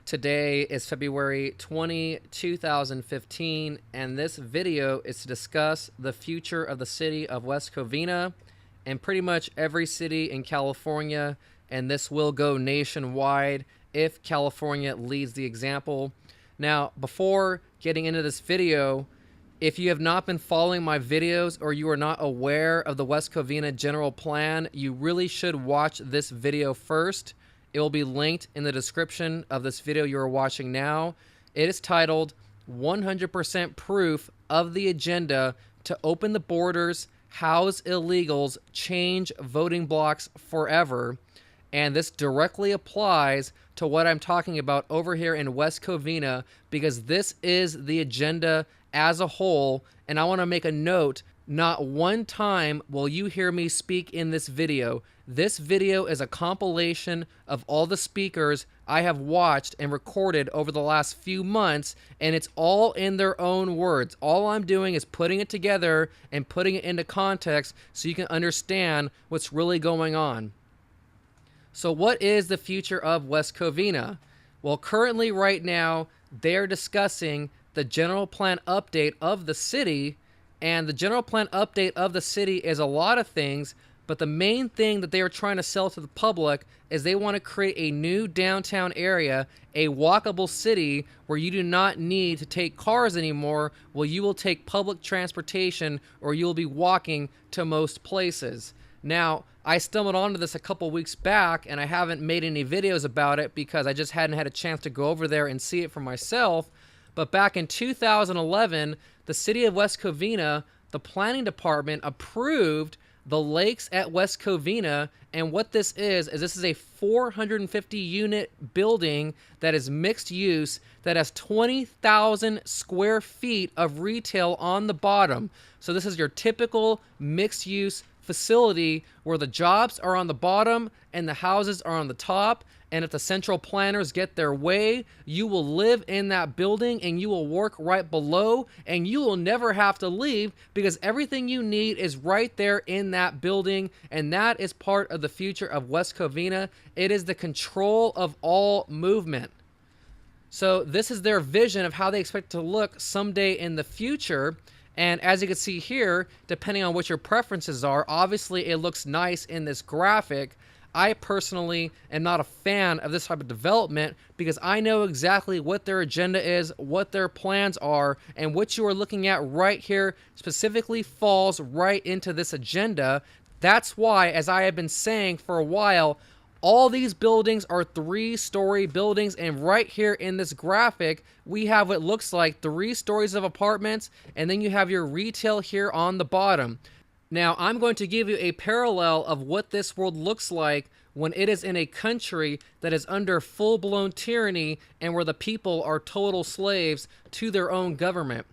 Today is February 20, 2015, and this video is to discuss the future of the city of West Covina and pretty much every city in California, and this will go nationwide if California leads the example. Now, before getting into this video, if you have not been following my videos or you are not aware of the West Covina general plan, you really should watch this video first. It will be linked in the description of this video you are watching now. It is titled 100% Proof of the Agenda to Open the Borders, House Illegals, Change Voting Blocks Forever. And this directly applies to what I'm talking about over here in West Covina because this is the agenda as a whole. And I want to make a note, not one time will you hear me speak in this video. This video is a compilation of all the speakers I have watched and recorded over the last few months, and it's all in their own words. All I'm doing is putting it together and putting it into context so you can understand what's really going on. So what is the future of West Covina? Well, currently right now, they're discussing the general plan update of the city, and the general plan update of the city is a lot of things, but the main thing that they are trying to sell to the public is they want to create a new downtown area, a walkable city where you do not need to take cars anymore, where you will take public transportation or you will be walking to most places. Now, I stumbled onto this a couple weeks back and I haven't made any videos about it because I just hadn't had a chance to go over there and see it for myself. But back in 2011, the city of West Covina, the planning department approved the lakes at West Covina, and what this is a 450 unit building that is mixed use that has 20,000 square feet of retail on the bottom. So this is your typical mixed use facility where the jobs are on the bottom and the houses are on the top. And if the central planners get their way, you will live in that building and you will work right below and you will never have to leave because everything you need is right there in that building. And that is part of the future of West Covina. It is the control of all movement. So this is their vision of how they expect to look someday in the future. And as you can see here, depending on what your preferences are, obviously it looks nice in this graphic. I personally am not a fan of this type of development because I know exactly what their agenda is, what their plans are, and what you are looking at right here specifically falls right into this agenda. That's why, as I have been saying for a while, all these buildings are 3-story buildings, and right here in this graphic, we have what looks like 3 stories of apartments, and then you have your retail here on the bottom. Now, I'm going to give you a parallel of what this world looks like when it is in a country that is under full-blown tyranny and where the people are total slaves to their own government.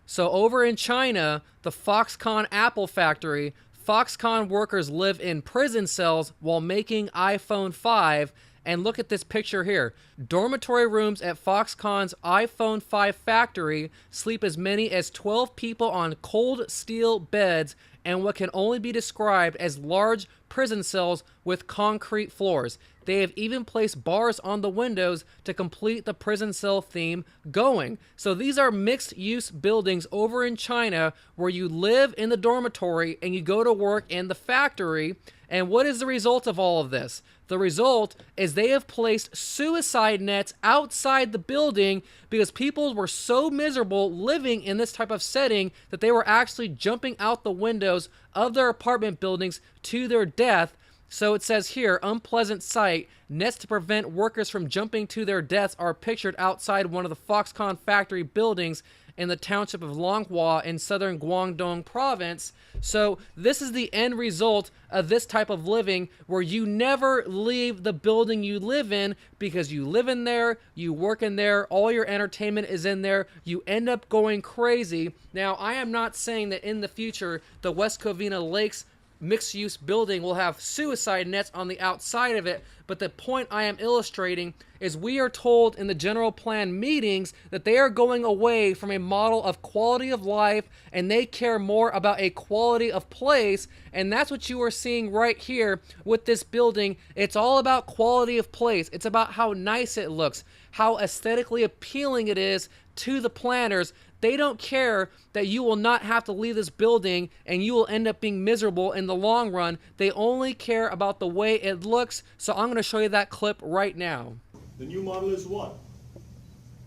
So over in China, the Foxconn Apple factory, Foxconn workers live in prison cells while making iPhone 5. And look at this picture here. Dormitory rooms at Foxconn's iPhone 5 factory sleep as many as 12 people on cold steel beds and what can only be described as large prison cells with concrete floors. They have even placed bars on the windows to complete the prison cell theme going. So these are mixed use buildings over in China where you live in the dormitory and you go to work in the factory. And what is the result of all of this? The result is they have placed suicide nets outside the building because people were so miserable living in this type of setting that they were actually jumping out the windows of their apartment buildings to their death. So it says here, unpleasant sight, nets to prevent workers from jumping to their deaths are pictured outside one of the Foxconn factory buildings in the township of Longhua in southern Guangdong province. So this is the end result of this type of living where you never leave the building you live in because you live in there, you work in there, all your entertainment is in there, you end up going crazy. Now, I am not saying that in the future the West Covina Lakes mixed-use building will have suicide nets on the outside of it. But the point I am illustrating is we are told in the general plan meetings that they are going away from a model of quality of life, and they care more about a quality of place. And that's what you are seeing right here with this building. It's all about quality of place. It's about how nice it looks, how aesthetically appealing it is to the planners. They don't care that you will not have to leave this building and you will end up being miserable in the long run. They only care about the way it looks. So I'm going to show you that clip right now. The new model is what?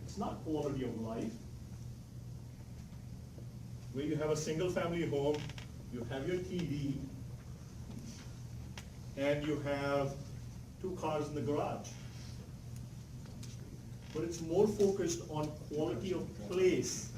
It's not quality of life. Where you have a single family home, you have your TV, and you have 2 cars in the garage. But it's more focused on quality of place.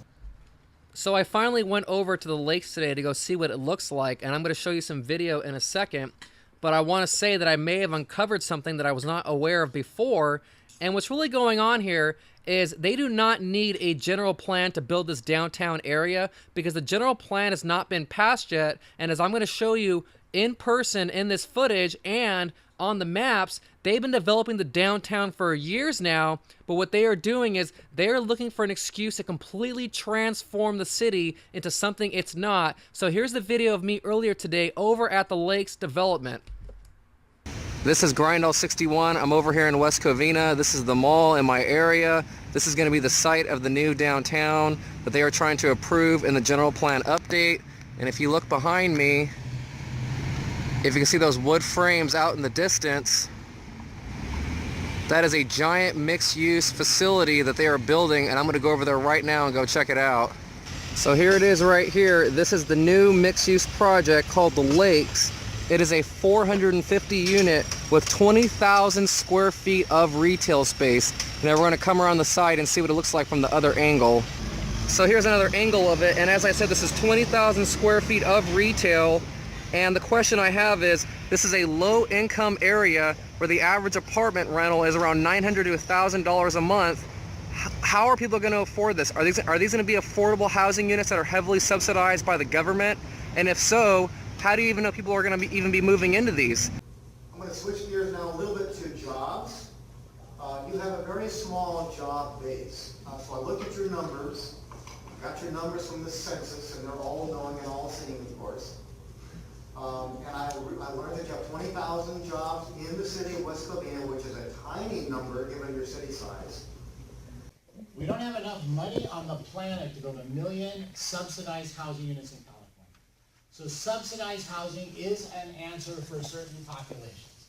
So I finally went over to the lakes today to go see what it looks like, and I'm going to show you some video in a second. But I want to say that I may have uncovered something that I was not aware of before. And what's really going on here is they do not need a general plan to build this downtown area, because the general plan has not been passed yet. And as I'm going to show you in person in this footage and on the maps, they've been developing the downtown for years now, but what they are doing is they're looking for an excuse to completely transform the city into something it's not. So here's the video of me earlier today over at the Lakes Development. This is Grindall 61. I'm over here in West Covina. This is the mall in my area. This is going to be the site of the new downtown that they are trying to approve in the general plan update. And if you look behind me, if you can see those wood frames out in the distance, that is a giant mixed-use facility that they are building, and I'm going to go over there right now and go check it out. So here it is right here. This is the new mixed-use project called the Lakes. It is a 450 unit with 20,000 square feet of retail space. Now we're going to come around the side and see what it looks like from the other angle. So here's another angle of it, and as I said, this is 20,000 square feet of retail. And the question I have is, this is a low-income area where the average apartment rental is around $900 to $1,000 a month. How are people going to afford this? Are these going to be affordable housing units that are heavily subsidized by the government? And if so, how do you even know people are going to even be moving into these? I'm going to switch gears now a little bit to jobs. You have a very small job base. So I looked at your numbers, got your numbers from the census, and they're all knowing and all seeing, of course. And I learned that you have 20,000 jobs in the city of West Covina, which is a tiny number given your city size. We don't have enough money on the planet to build 1 million subsidized housing units in California. So subsidized housing is an answer for certain populations.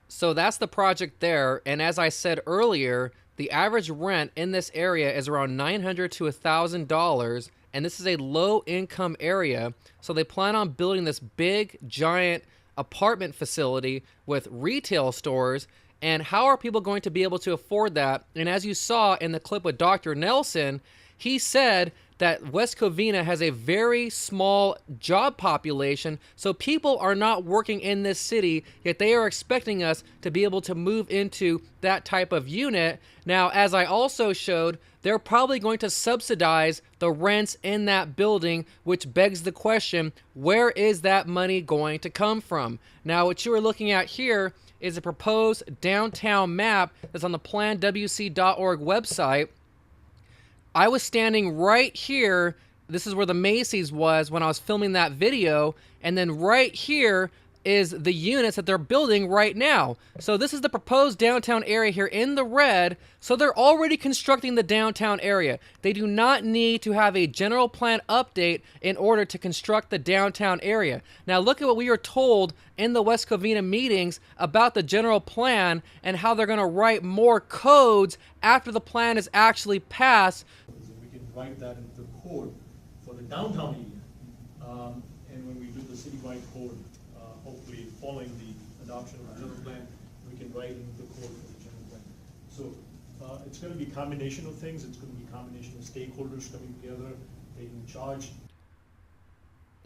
So that's the project there, and as I said earlier, the average rent in this area is around $900 to $1,000, and this is a low-income area, so they plan on building this big, giant apartment facility with retail stores. And how are people going to be able to afford that? And as you saw in the clip with Dr. Nelson, he said that West Covina has a very small job population, so people are not working in this city, yet they are expecting us to be able to move into that type of unit. Now, as I also showed, they're probably going to subsidize the rents in that building, which begs the question, where is that money going to come from? Now, what you are looking at here is a proposed downtown map that's on the planwc.org website. I was standing right here. This is where the Macy's was when I was filming that video. And then right here is the units that they're building right now. So this is the proposed downtown area here in the red. So they're already constructing the downtown area. They do not need to have a general plan update in order to construct the downtown area. Now look at what we are told in the West Covina meetings about the general plan and how they're going to write more codes after the plan is actually passed. We can write that into the code for the downtown area. And when we do the citywide code, hopefully following the adoption of the general plan, we can write into the code for the general plan. So it's going to be a combination of things. It's going to be a combination of stakeholders coming together, taking charge.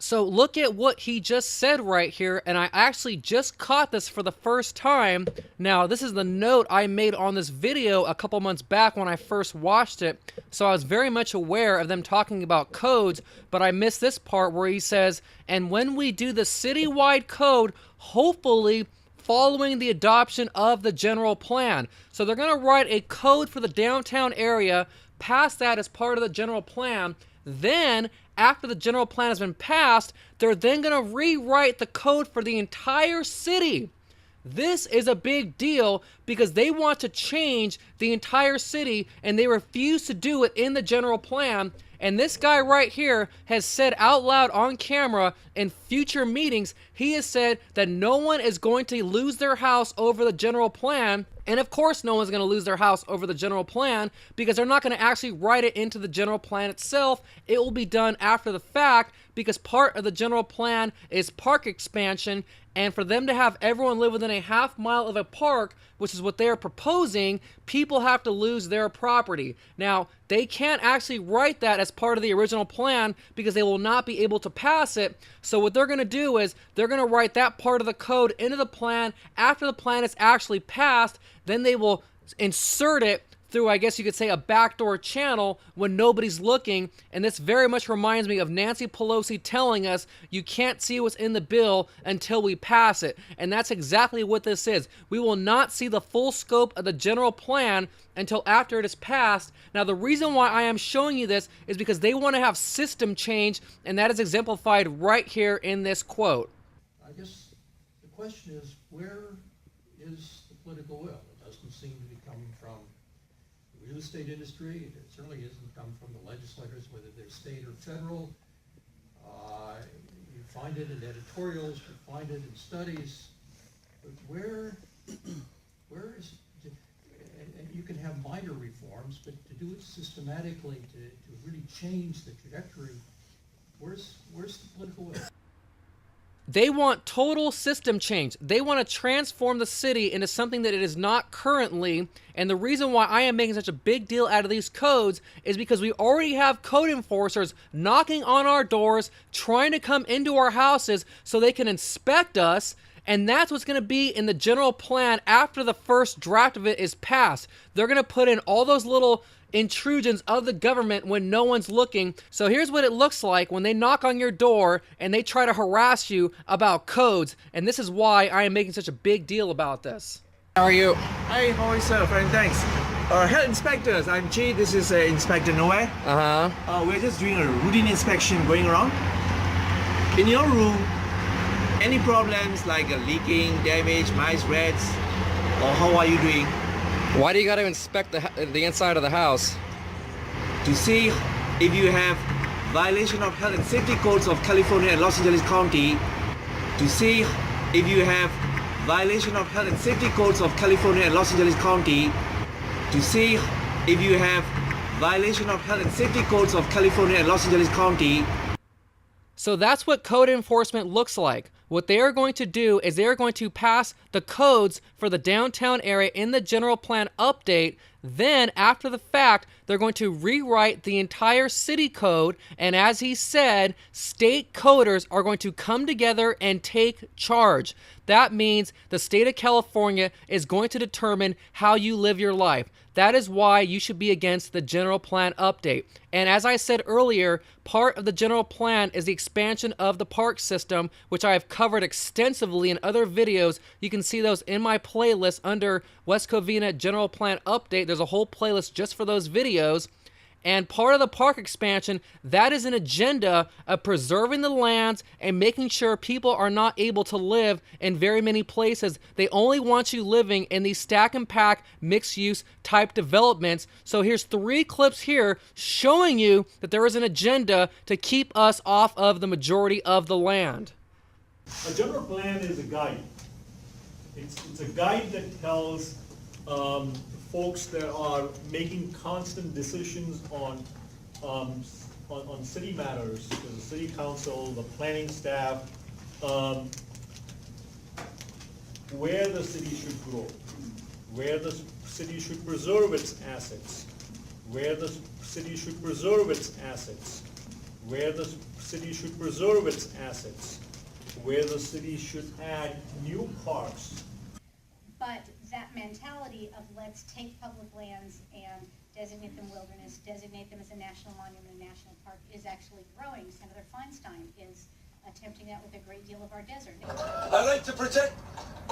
So look at what he just said right here, and I actually just caught this for the first time. Now, this is the note I made on this video a couple months back when I first watched it, so I was very much aware of them talking about codes, but I missed this part where he says, and when we do the citywide code, hopefully following the adoption of the general plan. So they're going to write a code for the downtown area, pass that as part of the general plan. Then, after the general plan has been passed, they're then going to rewrite the code for the entire city. This is a big deal because they want to change the entire city and they refuse to do it in the general plan. And this guy right here has said out loud on camera in future meetings, he has said that no one is going to lose their house over the general plan. And of course, no one's going to lose their house over the general plan because they're not going to actually write it into the general plan itself. It will be done after the fact because part of the general plan is park expansion. And for them to have everyone live within a half mile of a park, which is what they are proposing, people have to lose their property. Now, they can't actually write that as part of the original plan because they will not be able to pass it. So what they're going to do is they're going to write that part of the code into the plan. After the plan is actually passed, then they will insert it through, I guess you could say, a backdoor channel when nobody's looking. And this very much reminds me of Nancy Pelosi telling us you can't see what's in the bill until we pass it. And that's exactly what this is. We will not see the full scope of the general plan until after it is passed. Now, the reason why I am showing you this is because they want to have system change, and that is exemplified right here in this quote. I guess the question is, where is the political will? It doesn't seem to be coming from the real estate industry. It certainly isn't come from the legislators, whether they're state or federal. You find it in editorials, you find it in studies, but where is, and you can have minor reforms, but to do it systematically, to really change the trajectory, where's the political will? They want total system change. They want to transform the city into something that it is not currently. And the reason why I am making such a big deal out of these codes is because we already have code enforcers knocking on our doors, trying to come into our houses so they can inspect us. And that's what's going to be in the general plan after the first draft of it is passed. They're going to put in all those little intrusions of the government when no one's looking. So here's what it looks like when they knock on your door and they try to harass you about codes. And this is why I am making such a big deal about this. How are you? Hi, how are you, sir? Fine, thanks. Health inspectors, I'm Chi. This is Inspector Noe. We're just doing a routine inspection going around. In your room, any problems like leaking, damage, mice, rats, or how are you doing? Why do you got to inspect the inside of the house? To see if you have violation of health and safety codes of California and Los Angeles County. To see if you have violation of health and safety codes of California and Los Angeles County. To see if you have violation of health and safety codes of California and Los Angeles County. So that's what code enforcement looks like. What they are going to do is they are going to pass the codes for the downtown area in the general plan update. Then, after the fact, they're going to rewrite the entire city code. And as he said, state coders are going to come together and take charge. That means the state of California is going to determine how you live your life. That is why you should be against the general plan update. And as I said earlier, part of the general plan is the expansion of the park system, which I have covered extensively in other videos. You can see those in my playlist under West Covina General Plan Update. There's a whole playlist just for those videos. And part of the park expansion, that is an agenda of preserving the lands and making sure people are not able to live in very many places. They only want you living in these stack and pack mixed-use type developments. So here's 3 clips here showing you that there is an agenda to keep us off of the majority of the land. A general plan is a guide. It's a guide that tells folks that are making constant decisions on city matters, the city council, the planning staff, where the city should grow, where the city should preserve its assets, where the city should preserve its assets, where the city should preserve its assets, where the city should add new parks. But that mentality of let's take public lands and designate them wilderness, designate them as a national monument, a national park, is actually growing. Senator Feinstein is attempting that with a great deal of our desert. I like to protect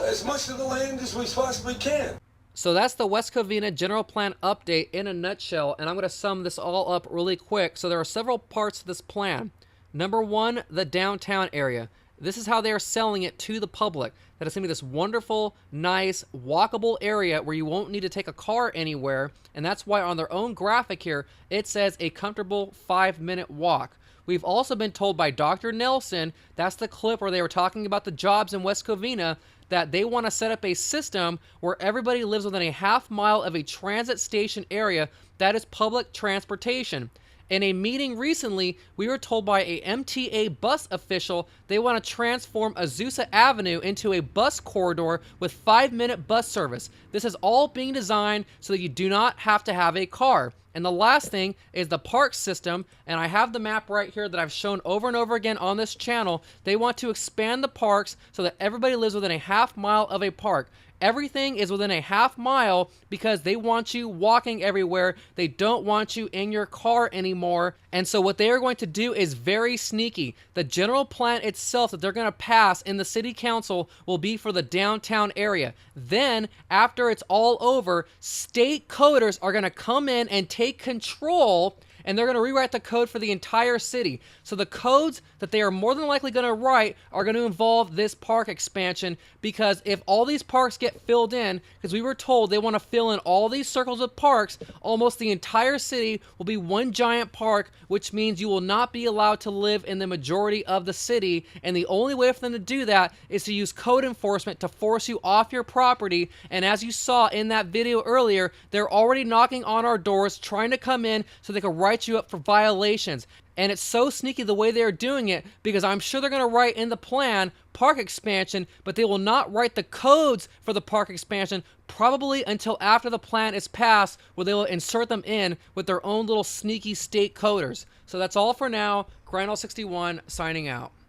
as much of the land as we possibly can. So that's the West Covina General Plan update in a nutshell, and I'm going to sum this all up really quick. So there are several parts to this plan. Number one, the downtown area. This is how they are selling it to the public. That it's going to be this wonderful, nice, walkable area where you won't need to take a car anywhere. And that's why on their own graphic here, it says a comfortable 5-minute walk. We've also been told by Dr. Nelson, that's the clip where they were talking about the jobs in West Covina, that they want to set up a system where everybody lives within a half-mile of a transit station area that is public transportation. In a meeting recently, we were told by a MTA bus official they want to transform Azusa Avenue into a bus corridor with 5-minute bus service. This is all being designed so that you do not have to have a car. And the last thing is the park system, and I have the map right here that I've shown over and over again on this channel. They want to expand the parks so that everybody lives within a half-mile of a park. Everything is within a half-mile because they want you walking everywhere. They don't want you in your car anymore. And so what they are going to do is very sneaky. The general plan itself that they're going to pass in the city council will be for the downtown area. Then, after it's all over, state coders are going to come in and take control, and they're going to rewrite the code for the entire city. So the codes that they are more than likely going to write are going to involve this park expansion, because if all these parks get filled in, because we were told they want to fill in all these circles of parks, almost the entire city will be one giant park, which means you will not be allowed to live in the majority of the city, and the only way for them to do that is to use code enforcement to force you off your property. And as you saw in that video earlier, they're already knocking on our doors trying to come in so they can write you up for violations. And it's so sneaky the way they're doing it, because I'm sure they're going to write in the plan park expansion, but they will not write the codes for the park expansion probably until after the plan is passed, where they will insert them in with their own little sneaky state coders. So that's all for now. Grindall61 signing out.